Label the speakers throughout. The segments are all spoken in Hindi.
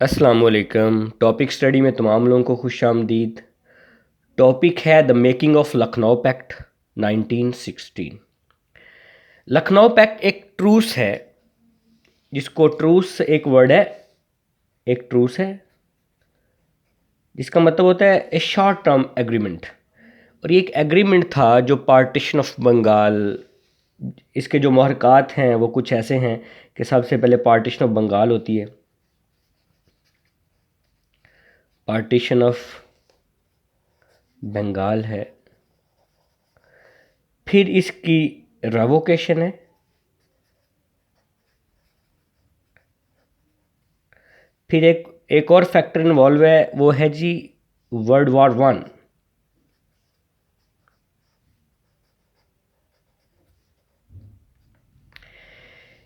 Speaker 1: अस्सलामुअलैकुम। टॉपिक स्टडी में तमाम लोगों को खुशामदीद। टॉपिक है the making of Lucknow pact 1916। Lucknow pact एक ट्रूस है, जिसको ट्रूस एक वर्ड है, एक ट्रूस है जिसका मतलब होता है ए शॉर्ट टर्म एग्रीमेंट। और ये एक एग्रीमेंट था जो पार्टीशन ऑफ बंगाल, इसके जो महरक़ात हैं वो कुछ ऐसे हैं कि सबसे पहले पार्टीशन ऑफ बंगाल होती है, पार्टीशन ऑफ बंगाल है, फिर इसकी रेवोकेशन है, फिर एक और फैक्टर इन्वॉल्व है, वो है जी वर्ल्ड वॉर 1।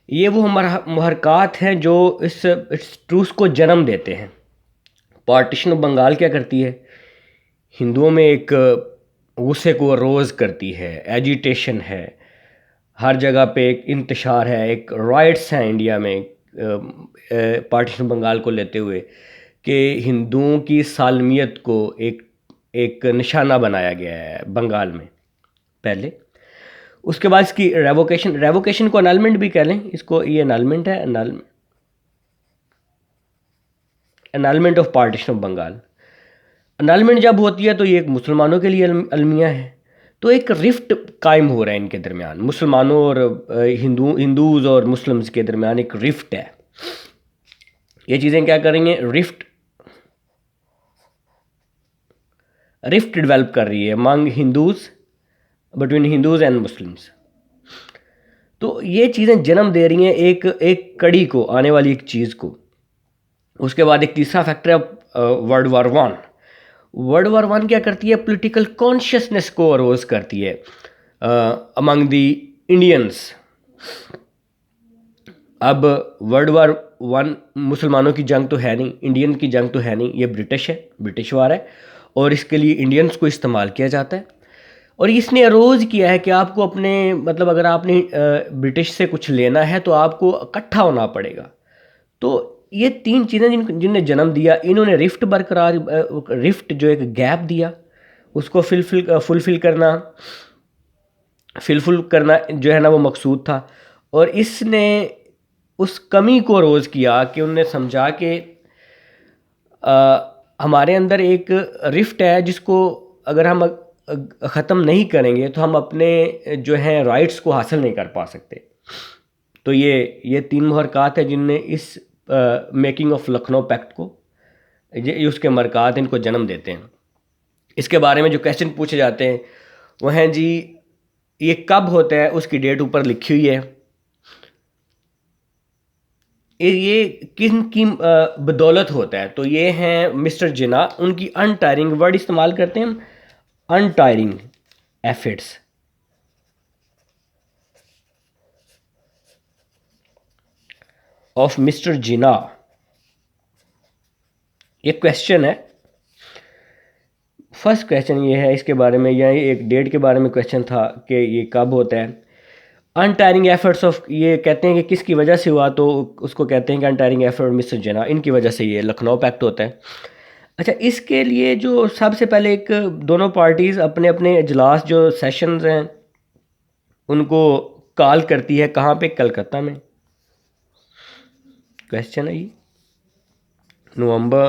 Speaker 1: ये वो हमारा महरक़ात हैं जो इस ट्रूस को जन्म देते हैं। पार्टीशन ऑफ बंगाल क्या करती है? हिंदुओं में एक गुस्से को रोज़ करती है, एजिटेशन है, हर जगह पे एक इंतशार है, एक राइट्स हैं इंडिया में पार्टीशन बंगाल को लेते हुए कि हिंदुओं की सालमियत को एक एक निशाना बनाया गया है बंगाल में पहले। उसके बाद इसकी रेवोकेशन को अनलमेंट भी कह लें, इसको ये अनलमेंट है, annulment of partition of Bengal. Annulment जब होती है तो ये एक मुसलमानों के लिए अलमिया है, तो एक रिफ्ट कायम हो रहा है इनके दरमियान, मुसलमानों और हिंदूज़ और मुस्लिम्स के दरमियान एक रिफ्ट है। ये चीज़ें क्या करेंगे? रिफ्ट डेवलप कर रही है among Hindus, between Hindus and Muslims. तो ये चीज़ें जन्म दे रही हैं एक एक कड़ी को, आने वाली एक चीज़ को। उसके बाद एक तीसरा फैक्टर है वर्ल्ड वॉर 1। वर्ल्ड वॉर 1 क्या करती है? पॉलिटिकल कॉन्शियसनेस को अरोज करती है अमंग दी इंडियंस। अब वर्ल्ड वॉर 1 मुसलमानों की जंग तो है नहीं, इंडियन की जंग तो है नहीं, ये ब्रिटिश है, ब्रिटिश वार है, और इसके लिए इंडियंस को इस्तेमाल किया जाता है। और इसने अरोज़ किया है कि आपको अपने मतलब अगर आपने ब्रिटिश से कुछ लेना है तो आपको इकट्ठा होना पड़ेगा। तो ये तीन चीज़ें जिनने जन्म दिया, इन्होंने रिफ्ट जो एक गैप दिया उसको फिलफुल करना जो है ना वो मकसूद था। और इसने उस कमी को रोज़ किया कि उनने समझा कि हमारे अंदर एक रिफ्ट है जिसको अगर हम ख़त्म नहीं करेंगे तो हम अपने जो हैं राइट्स को हासिल नहीं कर पा सकते। तो ये तीन महरक़ात हैं जिनने इस मेकिंग ऑफ लखनऊ पैक्ट को, ये उसके मरक़ात इनको जन्म देते हैं। इसके बारे में जो क्वेश्चन पूछे जाते हैं वो हैं जी, ये कब होता है? उसकी डेट ऊपर लिखी हुई है। ये किन की बदौलत होता है? तो ये हैं मिस्टर जिना, उनकी अनटायरिंग वर्ड इस्तेमाल करते हैं हम, अनटायरिंग एफर्ट्स ऑफ मिस्टर जिना। ये क्वेश्चन है, फर्स्ट क्वेश्चन ये है इसके बारे में, या एक डेट के बारे में क्वेश्चन था कि ये कब होता है। अनटायरिंग एफर्ट्स ऑफ, ये कहते हैं कि किसकी वजह से हुआ, तो उसको कहते हैं कि अनटायरिंग एफर्ट मिस्टर जिना, इनकी वजह से ये लखनऊ पैक्ट होता है। अच्छा, इसके लिए जो सबसे पहले एक दोनों पार्टीज़ अपने अपने इजलास जो सेशंस हैं उनको कॉल करती है, कहाँ पे? कलकत्ता में। क्वेश्चन है ये, नवंबर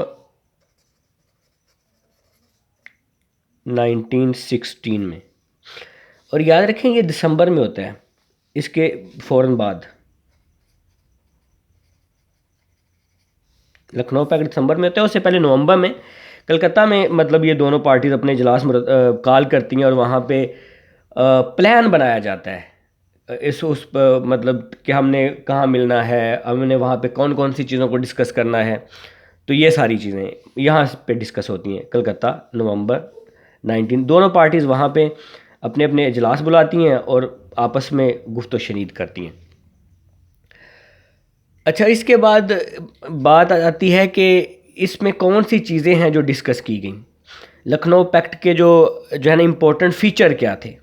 Speaker 1: 1916 में। और याद रखें ये दिसंबर में होता है, इसके फ़ौरन बाद। लखनऊ पैक्ट दिसंबर में होता है, उससे पहले नवंबर में कलकत्ता में मतलब ये दोनों पार्टीज़ अपने इजलास कॉल करती हैं और वहाँ पे प्लान बनाया जाता है मतलब कि हमने कहाँ मिलना है, हमने वहाँ पे कौन कौन सी चीज़ों को डिस्कस करना है। तो ये सारी चीज़ें यहाँ पे डिस्कस होती हैं। कलकत्ता, नवंबर 19, दोनों पार्टीज़ वहाँ पे अपने अपने इजलास बुलाती हैं और आपस में गुफ्त शनीद करती हैं। अच्छा, इसके बाद बात आती है कि इसमें कौन सी चीज़ें हैं जो डिस्कस की गई। लखनऊ पैक्ट के जो है ना इम्पोर्टेंट फीचर क्या थे?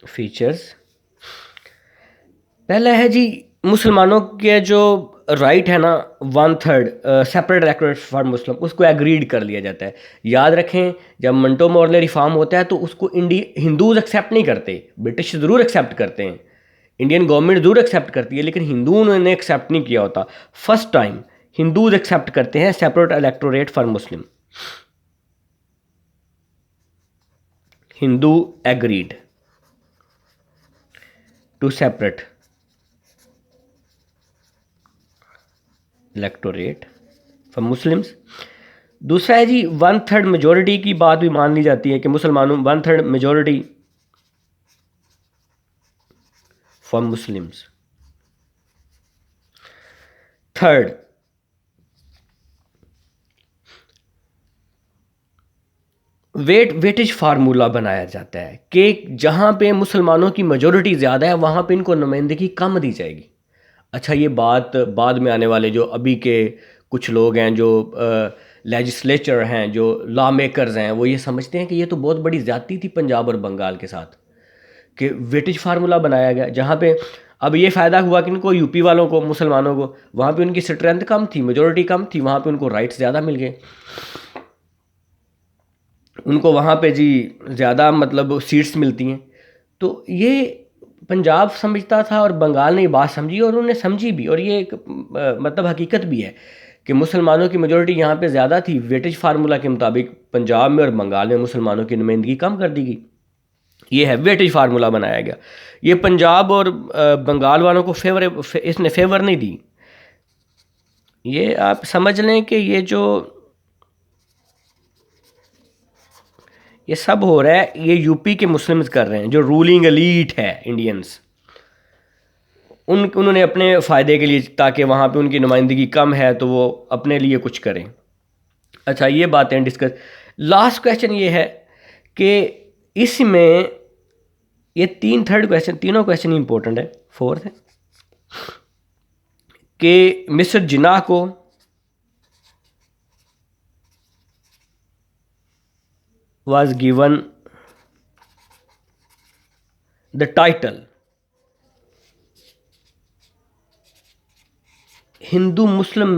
Speaker 1: फीचर्स, पहला है जी मुसलमानों के जो राइट है ना 1/3 सेपरेट इलेक्टोरेट फॉर मुस्लिम, उसको एग्रीड कर लिया जाता है। याद रखें जब मंटो मॉर्ले रिफॉर्म होता है तो उसको हिंदूज एक्सेप्ट नहीं करते, ब्रिटिश ज़रूर एक्सेप्ट करते हैं, इंडियन गवर्नमेंट ज़रूर एक्सेप्ट करती है, लेकिन हिंदुओं ने एक्सेप्ट नहीं किया होता। फर्स्ट टाइम हिंदूज एक्सेप्ट करते हैं separate electorate for Muslim. Hindu agreed to separate electorate for Muslims. दूसरा है जी 1/3 मेजोरिटी की बात भी मान ली जाती है कि मुसलमानों 1/3 majority for Muslims. Third, weightage formula बनाया जाता है कि जहाँ पे मुसलमानों की मेजोरिटी ज़्यादा है वहाँ पे इनको नुमाइंदगी कम दी जाएगी। अच्छा, ये बात बाद में आने वाले जो अभी के कुछ लोग हैं जो लेजिस्लेचर हैं, जो लॉ मेकर्स हैं, वो ये समझते हैं कि ये तो बहुत बड़ी ज़्यादती थी पंजाब और बंगाल के साथ कि वेटेज फार्मूला बनाया गया, जहाँ पे अब ये फ़ायदा हुआ कि इनको यूपी वालों को, मुसलमानों को, वहाँ पे उनकी स्ट्रेंथ कम थी, मेजोरिटी कम थी, वहाँ पे उनको राइट्स ज़्यादा मिल गए, उनको वहाँ पे जी ज़्यादा मतलब सीट्स मिलती हैं। तो ये पंजाब समझता था और बंगाल ने ये बात समझी और उन्होंने समझी भी, और ये एक मतलब हकीकत भी है कि मुसलमानों की मेजोरिटी यहाँ पे ज़्यादा थी। वेटेज फार्मूला के मुताबिक पंजाब में और बंगाल में मुसलमानों की नुमाइंदगी कम कर दी गई। ये है वेटेज फार्मूला बनाया गया। ये पंजाब और बंगाल वालों को इसने फेवर नहीं दी। ये आप समझ लें कि ये सब हो रहा है, ये यूपी के मुस्लिम्स कर रहे हैं, जो रूलिंग एलीट है इंडियंस, उन्होंने अपने फ़ायदे के लिए, ताकि वहाँ पे उनकी नुमाइंदगी कम है तो वो अपने लिए कुछ करें। अच्छा, ये बातें डिस्कस। लास्ट क्वेश्चन ये है कि इसमें ये थर्ड क्वेश्चन, तीनों क्वेश्चन इंपॉर्टेंट है। फोर्थ है कि मिस्टर जिन्ना को was given the title Hindu Muslim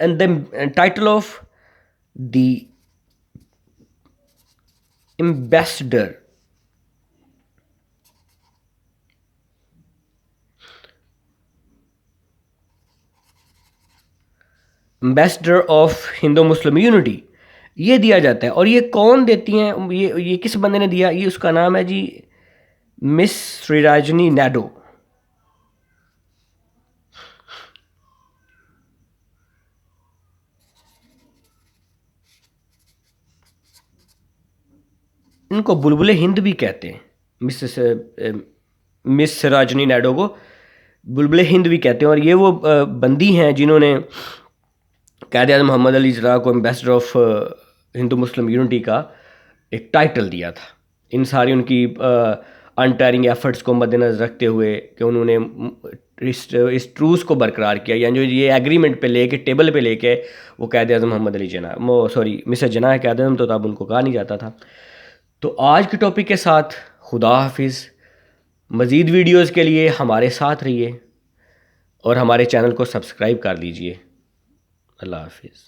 Speaker 1: and the title of the ambassador of Hindu Muslim unity, ये दिया जाता है। और ये कौन देती हैं, ये किस बंदे ने दिया? ये उसका नाम है जी मिस श्रीराजनी नायडू। इनको बुलबुले हिंद भी कहते हैं। मिस श्रीराजनी नायडू को बुलबुले हिंद भी कहते हैं। और ये वो बंदी हैं जिन्होंने कायद-ए-आज़म मोहम्मद अली जिन्ना को ambassador of Hindu Muslim unity का एक टाइटल दिया था। इन सारी उनकी अनटायरिंग एफर्ट्स को मद्देनज़र रखते हुए कि उन्होंने इस ट्रूस को बरकरार किया, यानी जो ये एग्रीमेंट पे लेके टेबल पे लेके वो कायद-ए-आज़म मोहम्मद अली जिन्ना, मिस्टर जिन्ना है कायद-ए-आज़म तो तब उनको कहा नहीं जाता था। तो आज के टॉपिक के साथ खुदा हाफिज़। मज़ीद वीडियोज़ के लिए हमारे साथ रहिए और हमारे चैनल को सब्सक्राइब कर लीजिए। अल्लाह हाफिज़।